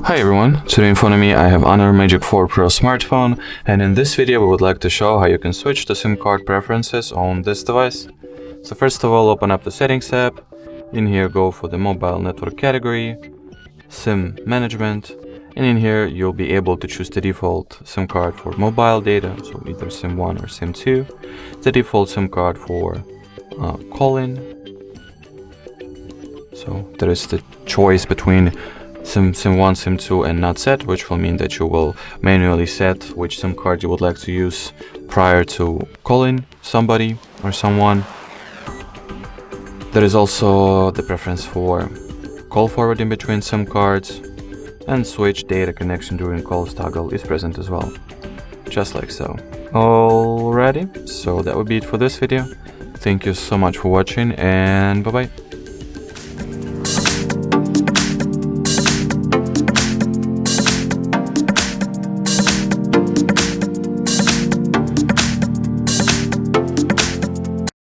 Hi everyone, today in front of me I have HONOR Magic4 Pro smartphone, and in this video we would like to show how you can switch to SIM card preferences on this device. So first of all, open up the settings app. In here go for the mobile network category, SIM management, and in here you'll be able to choose the default SIM card for mobile data, so either SIM 1 or SIM 2, the default SIM card for calling. So there is the choice between SIM 1, SIM 2 and not set, which will mean that you will manually set which SIM card you would like to use prior to calling somebody or someone. There is also the preference for call forwarding between SIM cards, and switch data connection during calls toggle is present as well, just like so. Alrighty, so that would be it for this video. Thank you so much for watching, and bye bye.